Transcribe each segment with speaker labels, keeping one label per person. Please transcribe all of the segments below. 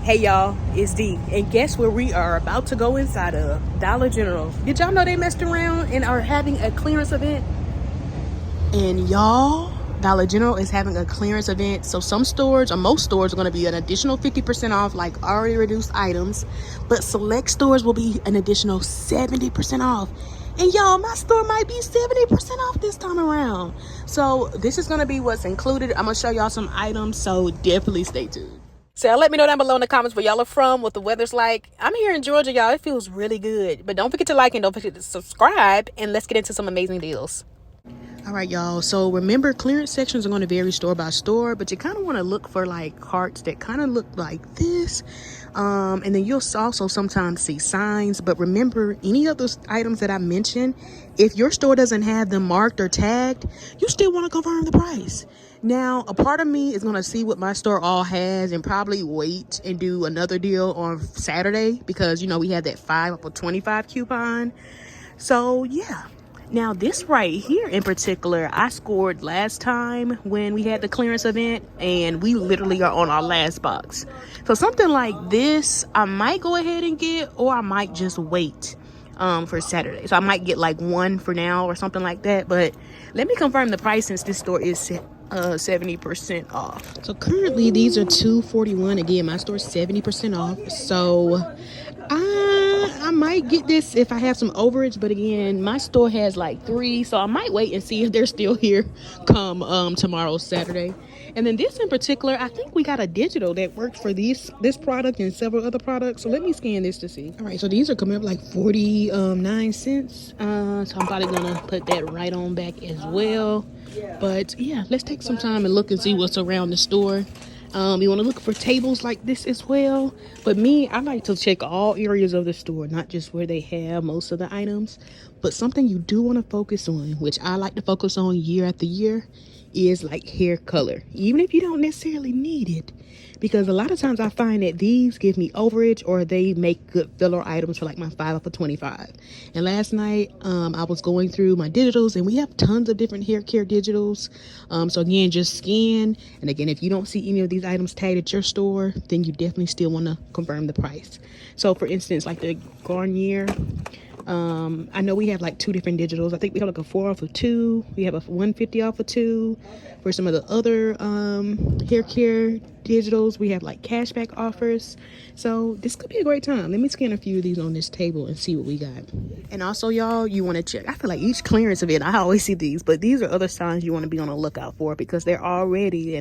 Speaker 1: Hey y'all, it's D, and guess where we are about to go inside of? Dollar General. Did y'all know they messed around and are having a clearance event? And y'all, Dollar General is having a clearance event. So some stores, or most stores, are going to be an additional 50% off, like already reduced items. But select stores will be an additional 70% off. And y'all, my store might be 70% off this time around. So this is going to be what's included. I'm going to show y'all some items, so definitely stay tuned. So let me know down below in the comments where y'all are from, what the weather's like. I'm here in Georgia, y'all. It feels really good. But don't forget to like and don't forget to subscribe. And let's get into some amazing deals. All right, y'all. So remember, clearance sections are going to vary store by store, but you kind of want to look for like carts that kind of look like this. And then you'll also sometimes see signs. But remember, any of those items that I mentioned, if your store doesn't have them marked or tagged, you still want to confirm the price. Now, a part of me is going to see what my store all has and probably wait and do another deal on Saturday because, you know, we had that 5 for 25 coupon. So, yeah. Now, this right here in particular, I scored last time when we had the clearance event, and we literally are on our last box. So something like this, I might go ahead and get, or I might just wait for Saturday. So I might get like one for now or something like that. But let me confirm the price since this store is 70% off. So currently these are $241. Again, my store's 70% off. So I might get this if I have some overage, but again, my store has like 3, so I might wait and see if they're still here come tomorrow, Saturday. And then this in particular, I think we got a digital that works for this product and several other products. So let me scan this to see. All right, so these are coming up like 49 cents. So I'm probably gonna put that right on back as well. But yeah, let's take some time and look and see what's around the store. You want to look for tables like this as well. But me, I like to check all areas of the store, not just where they have most of the items. But something you do want to focus on, which I like to focus on year after year, is like hair color, even if you don't necessarily need it, because a lot of times I find that these give me overage or they make good filler items for like my 5 for 25. And last night I was going through my digitals, and we have tons of different hair care digitals. So again, just scan, and again, if you don't see any of these items tagged at your store, then you definitely still want to confirm the price. So for instance, like the Garnier, I know we have like 2 different digitals. I think we have like a 4 off of 2. We have a 150 off of 2. For some of the other hair care digitals, we have like cashback offers. So this could be a great time. Let me scan a few of these on this table and see what we got. And also, y'all, you want to check. I feel like each clearance event, I always see these, but these are other signs you want to be on the lookout for, because they're already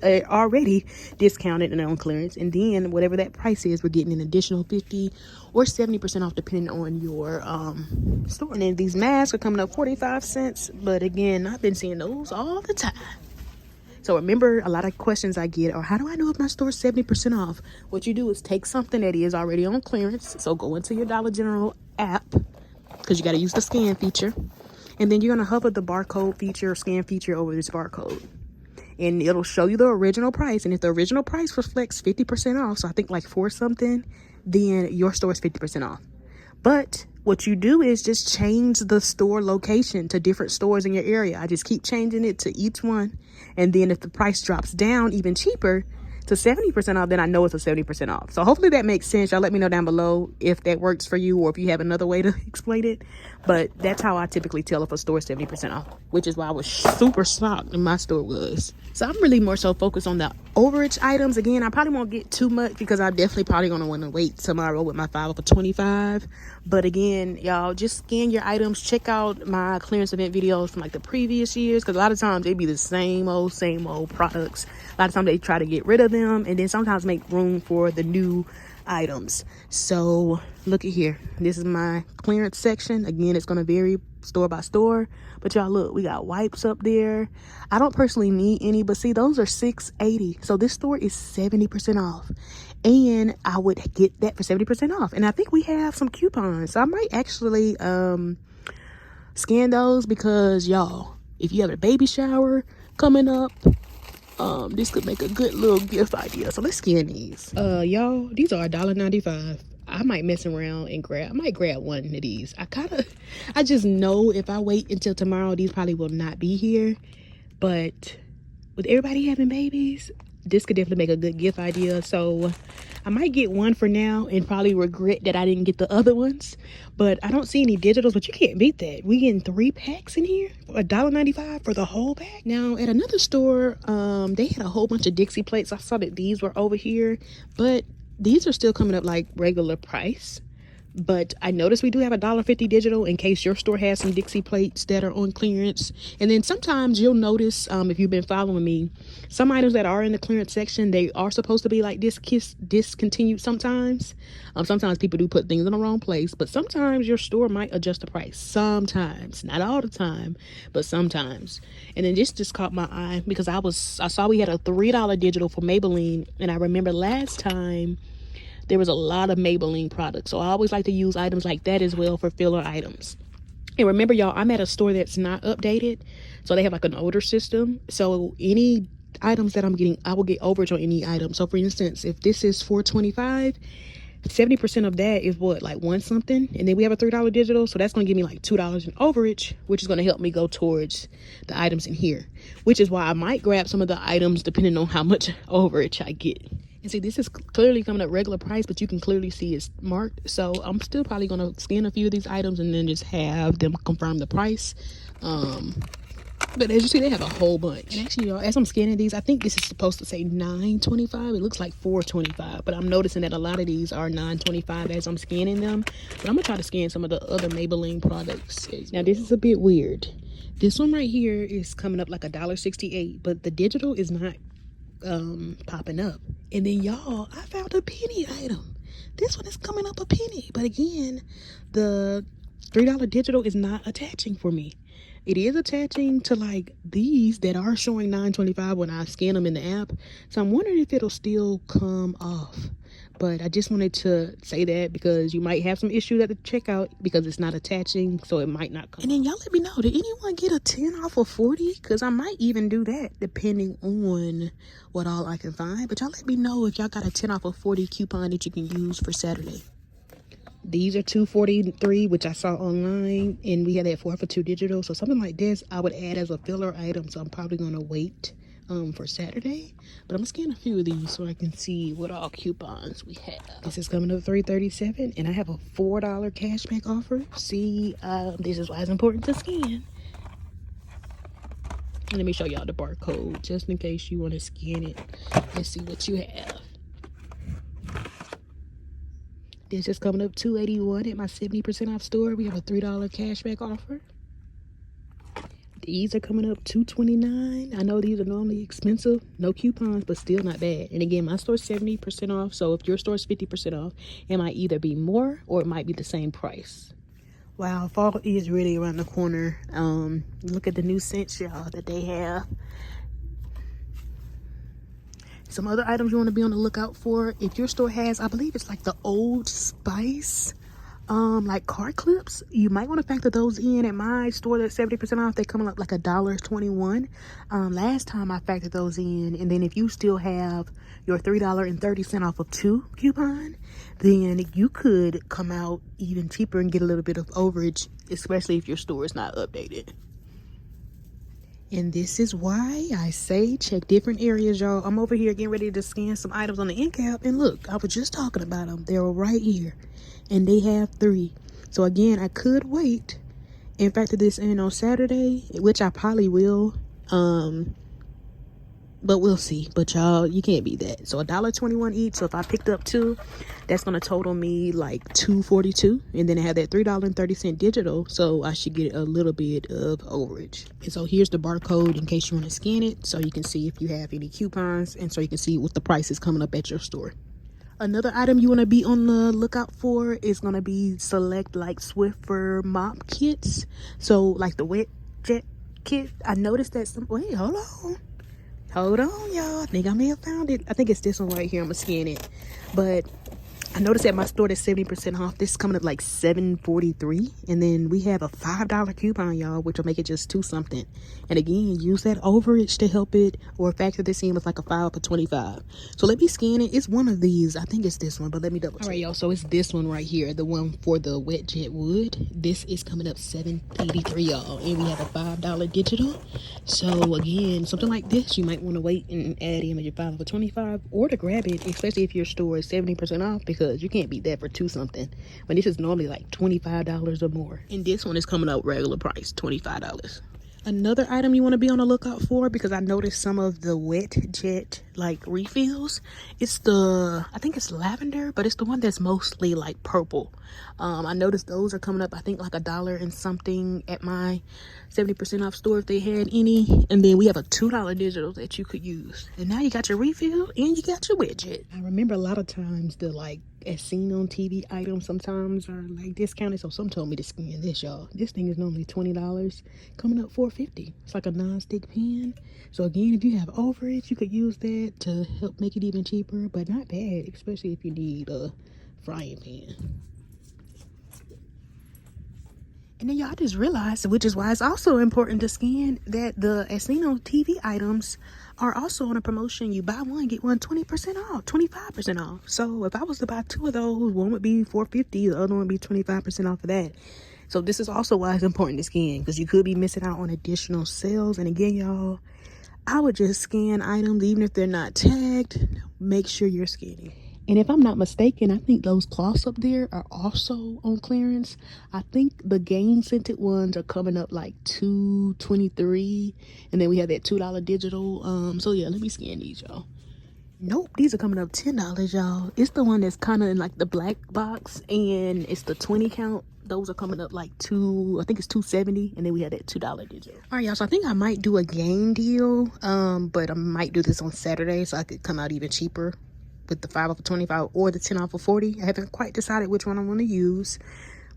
Speaker 1: already discounted and on clearance, and then whatever that price is, we're getting an additional 50 or 70% off depending on your store. And then these masks are coming up 45 cents, but again, I've been seeing those all the time. So remember, a lot of questions I get are, how do I know if my store is 70% off? What you do is take something that is already on clearance. So go into your Dollar General app, because you got to use the scan feature, and then you're going to hover the barcode feature or scan feature over this barcode, and it'll show you the original price. And if the original price reflects 50% off, so I think like 4 something, then your store is 50% off. But what you do is just change the store location to different stores in your area. I just keep changing it to each one. And then if the price drops down even cheaper to 70% off, then I know it's a 70% off. So hopefully that makes sense. Y'all let me know down below if that works for you, or if you have another way to explain it. But that's how I typically tell if a store is 70% off, which is why I was super shocked when my store was. So I'm really more so focused on the overage items. Again, I probably won't get too much because I'm definitely probably going to want to wait tomorrow with my 5 for 25. But again, y'all, just scan your items. Check out my clearance event videos from like the previous years, because a lot of times they be the same old products. A lot of times they try to get rid of them and then sometimes make room for the new items. So look at here, this is my clearance section. Again, it's going to vary store by store, but y'all look, we got wipes up there. I don't personally need any, but see, those are $6.80. So this store is 70% off, and I would get that for 70% off. And I think we have some coupons, so I might actually scan those, because y'all, if you have a baby shower coming up, this could make a good little gift idea. So let's scan these. Y'all, these are $1.95. I might mess around and I might grab one of these. I just know if I wait until tomorrow, these probably will not be here. But with everybody having babies, this could definitely make a good gift idea. So I might get one for now and probably regret that I didn't get the other ones. But I don't see any digitals, but you can't beat that. We getting 3 packs in here for $1.95 for the whole pack. Now at another store, they had a whole bunch of Dixie plates. I saw that these were over here, but these are still coming up like regular price. But I noticed we do have $1.50 digital in case your store has some Dixie plates that are on clearance. And then sometimes you'll notice, if you've been following me, some items that are in the clearance section, they are supposed to be like discontinued sometimes. Sometimes people do put things in the wrong place, but sometimes your store might adjust the price. Sometimes, not all the time, but sometimes. And then this just caught my eye because I saw we had a $3 digital for Maybelline, and I remember last time there was a lot of Maybelline products. So I always like to use items like that as well for filler items. And remember, y'all, I'm at a store that's not updated. So they have like an older system. So any items that I'm getting, I will get overage on any item. So for instance, if this is $4.25, 70% of that is what, like one something, and then we have a $3 digital, so that's going to give me like $2 in overage, which is going to help me go towards the items in here, which is why I might grab some of the items depending on how much overage I get. And see, this is clearly coming up regular price, but you can clearly see it's marked. So I'm still probably going to scan a few of these items and then just have them confirm the price. But as you see, they have a whole bunch. And actually, y'all, as I'm scanning these, I think this is supposed to say $9.25. It looks like $4.25. But I'm noticing that a lot of these are $9.25 as I'm scanning them. But I'm going to try to scan some of the other Maybelline products. Now, this is a bit weird. This one right here is coming up like $1.68. But the digital is not popping up. And then, y'all, I found a penny item. This one is coming up a penny. But again, the $3 digital is not attaching for me. It is attaching to like these that are showing $9.25 when I scan them in the app. So I'm wondering if it'll still come off. But I just wanted to say that because you might have some issues at the checkout because it's not attaching, so it might not come. And then y'all let me know, did anyone get a 10 off of 40? Because I might even do that depending on what all I can find. But y'all let me know if y'all got a 10 off of 40 coupon that you can use for Saturday. These are $2.43, which I saw online, and we had that 4 for 2 digital. So something like this I would add as a filler item. So I'm probably going to wait for Saturday. But I'm going to scan a few of these so I can see what all coupons we have. This is coming up $3.37, and I have a $4 cashback offer. See, this is why it's important to scan. Let me show y'all the barcode just in case you want to scan it and see what you have. This is coming up $2.81 at my 70% off store. We have a $3 cashback offer. These are coming up $2.29. I know these are normally expensive, no coupons, but still not bad. And again, my store's 70% off, so if your store's 50% off, it might either be more or it might be the same price. Wow, fall is really around the corner. Look at the new scents, y'all, that they have. Some other items you want to be on the lookout for. If your store has, I believe it's like the Old Spice, like car clips, you might want to factor those in. At my store that's 70% off, they coming up like $1.21. Last time I factored those in. And then if you still have your $3.30 off of 2 coupon, then you could come out even cheaper and get a little bit of overage, especially if your store is not updated. And this is why I say check different areas, y'all. I'm over here getting ready to scan some items on the end cap. And look, I was just talking about them. They were right here. And they have 3. So again, I could wait and factor this in on Saturday, which I probably will. But we'll see. But y'all, you can't beat that. So $1.21 each. So if I picked up 2, that's going to total me like $2.42. And then I have that $3.30 digital. So I should get a little bit of overage. And so here's the barcode in case you want to scan it. So you can see if you have any coupons. And so you can see what the price is coming up at your store. Another item you want to be on the lookout for is going to be select like Swiffer mop kits. So like the wet jet kit. I noticed that wait, hold on, y'all. I think I may have found it. I think it's this one right here. I'm gonna scan it. But I noticed at my store that's 70% off. This is coming up like $7.43, and then we have a $5 coupon, y'all, which will make it just 2 something. And again, use that overage to help it, or factor this in with like a 5 for 25. So let me scan it. It's one of these. I think it's this one, but let me double check. All right, y'all. So it's this one right here, the one for the wet jet wood. This is coming up $7.83, y'all, and we have a $5 digital. So again, something like this, you might want to wait and add in your 5 for 25, or to grab it, especially if your store is 70% off, because you can't beat that for 2 something when this is normally like $25 or more. And this one is coming out regular price, $25. Another item you want to be on the lookout for, because I noticed some of the wet jet like refills, it's the, I think it's lavender, but it's the one that's mostly like purple. I noticed those are coming up, I think like $1 and something at my 70% off store if they had any. And then we have a $2 digital that you could use, and now you got your refill and you got your wet jet. I remember a lot of times the like as seen on TV items sometimes are like discounted, so some told me to scan this, y'all. This thing is normally $20, coming up $4.50. It's like a non-stick pan. So again, if you have overage, you could use that to help make it even cheaper, but not bad, especially if you need a frying pan. And then y'all just realized, which is why it's also important to scan, that the as seen on TV items are also on a promotion. You buy one, get one 20% off, 25% off. So if I was to buy 2 of those, one would be $4.50, the other one would be 25% off of that. So this is also why it's important to scan, because you could be missing out on additional sales. And again, y'all, I would just scan items even if they're not tagged. Make sure you're scanning. And if I'm not mistaken, I think those cloths up there are also on clearance. I think the game scented ones are coming up like $2.23, and then we have that $2 digital. So yeah, let me scan these, y'all. Nope, these are coming up $10, y'all. It's the one that's kind of in like the black box, and it's the 20 count. Those are coming up like I think it's $2.70, and then we have that $2 digital. All right, y'all, so I think I might do a game deal, but I might do this on Saturday so I could come out even cheaper with the 5 off of 25 or the 10 off of 40. I haven't quite decided which one I want to use,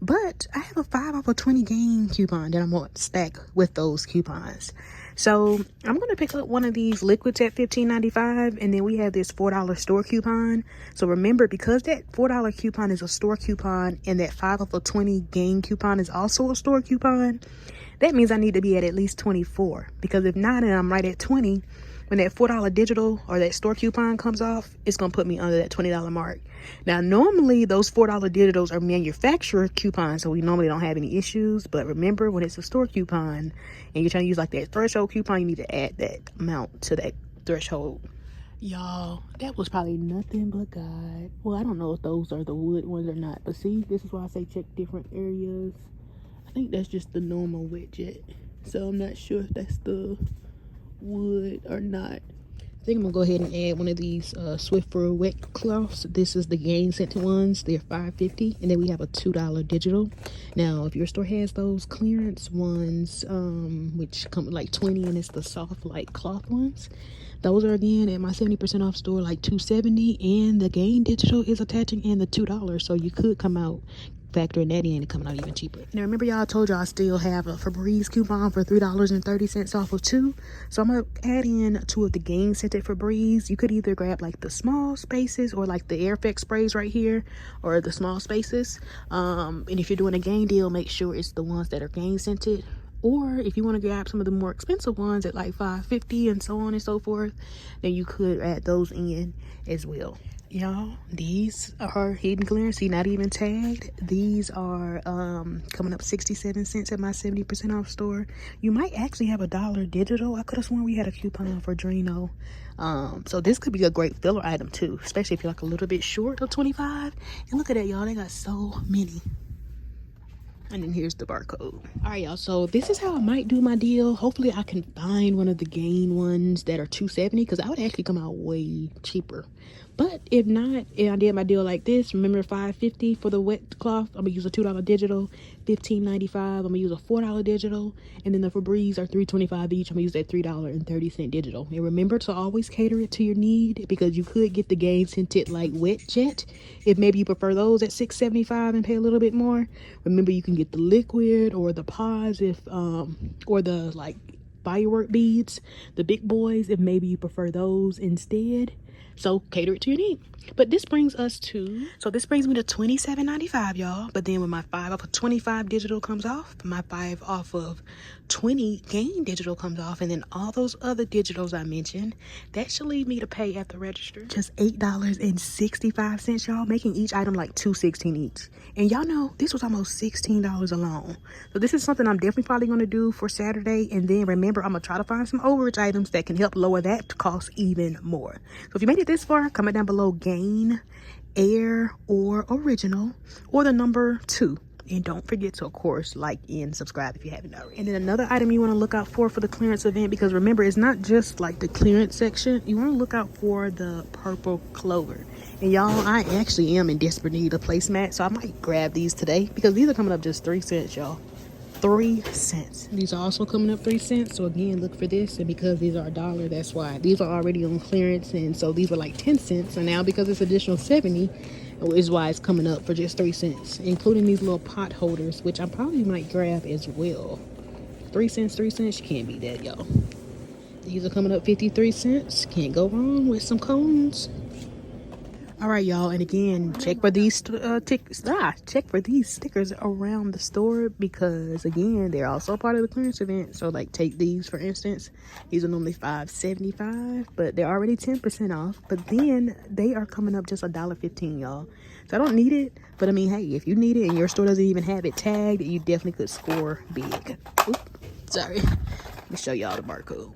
Speaker 1: but I have a 5 off of 20 game coupon that I'm going to stack with those coupons. So I'm going to pick up one of these liquids at $15.95, and then we have this $4 store coupon. So remember, because that $4 coupon is a store coupon and that 5 off of 20 game coupon is also a store coupon, that means I need to be at least 24, because if not, and I'm right at 20, when that $4 digital or that store coupon comes off, it's going to put me under that $20 mark. Now, normally those $4 digitals are manufacturer coupons, so we normally don't have any issues. But remember, when it's a store coupon and you're trying to use like that threshold coupon, you need to add that amount to that threshold. Y'all, that was probably nothing but God. Well, I don't know if those are the wood ones or not, but see, this is why I say check different areas. I think that's just the normal wet jet, so I'm not sure if that's the wood or not. I think I'm gonna go ahead and add one of these Swiffer wet cloths. This is the game scented ones. They're $5.50, and then we have a $2 digital. Now, if your store has those clearance ones, which come with like 20, and it's the soft like cloth ones, those are again at my 70% off store like $2.70, and the game digital is attaching in the $2, so you could come out factoring that in and coming out even cheaper. Now remember, y'all, I told y'all I still have a Febreze coupon for $3.30 off of 2. So I'm gonna add in 2 of the game scented Febreze. You could either grab like the small spaces or like the Air Effect sprays right here, or the small spaces. And if you're doing a game deal, make sure it's the ones that are game scented. Or if you want to grab some of the more expensive ones at like $5.50 and so on and so forth, then you could add those in as well. Y'all, these are hidden clearance. See, not even tagged. These are coming up 67 cents at my 70% off store. You might actually have a $1 digital. I could have sworn we had a coupon for Drano. So this could be a great filler item too, especially if you're like a little bit short of 25. And look at that, y'all, they got so many. And then here's the barcode. All right, y'all, so this is how I might do my deal. Hopefully I can find one of the gain ones that are $2.70, because I would actually come out way cheaper. But if not, and I did my deal like this, remember $5.50 for the wet cloth, I'm gonna use a $2 digital. $15.95, I'm gonna use a $4 digital, and then the Febreze are $3.25 each. I'm gonna use that $3.30 digital. And remember to always cater it to your need, because you could get the game scented like wet jet if maybe you prefer those at $6.75 and pay a little bit more. Remember, you can get the liquid or the pods if or the like firework beads, the big boys, if maybe you prefer those instead. So cater it to your need. But this brings us to, so this brings me to $27.95, y'all. But then when my 5 off of 25 digital comes off, my 5 off of 20 gain digital comes off, and then all those other digitals I mentioned, that should leave me to pay at the register just $8.65, y'all, making each item like $2.16 each. And y'all know this was almost $16 alone. So this is something I'm definitely probably going to do for Saturday. And then remember, I'm going to try to find some overage items that can help lower that cost even more. So if you made it this far, comment down below gain, air, or original, or the number 2. And don't forget to, of course, like and subscribe if you haven't already. And then another item you want to look out for the clearance event, because remember, it's not just like the clearance section. You want to look out for the purple clover. And y'all, I actually am in desperate need of placemat, so I might grab these today because these are coming up just 3 cents, y'all. 3 cents. These are also coming up 3 cents. So again, look for this. And because these are $1, that's why these are already on clearance. And so these were like 10 cents. And now because it's additional 70 is why it's coming up for just 3 cents, including these little pot holders, which I probably might grab as well. 3 cents, 3 cents. You can't beat that, y'all. These are coming up 53 cents. Can't go wrong with some cones. All right, y'all, and again, check for these check for these stickers around the store, because again, they're also part of the clearance event. So like, take these for instance. These are normally $5.75, but they're already 10% off. But then they are coming up just $1.15, y'all. So I don't need it, but I mean, hey, if you need it and your store doesn't even have it tagged, you definitely could score big. Oop, sorry. Let me show y'all the barcode.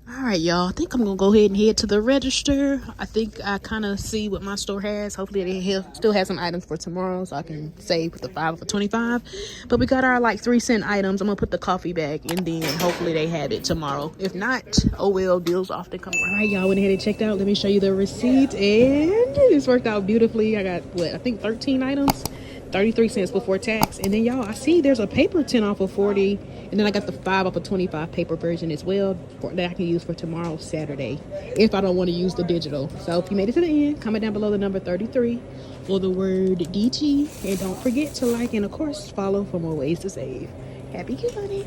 Speaker 1: All right, y'all, I think I'm gonna go ahead and head to the register. I think I kind of see what my store has. Hopefully they still have some items for tomorrow, so I can save with the 5 for 25. But we got our like 3 cent items. I'm gonna put the coffee back, and then hopefully they have it tomorrow. If not, oh well, deals often come around. All right, y'all, went ahead and checked out. Let me show you the receipt, and this worked out beautifully. I got, what, I think 13 items, 33 cents before tax. And then y'all, I see there's a paper 10 off of 40, and then I got the 5 off of 25 paper version as well that I can use for tomorrow, Saturday, if I don't want to use the digital. So if you made it to the end, comment down below the number 33 or the word DG, and don't forget to like and of course follow for more ways to save. Happy couponing.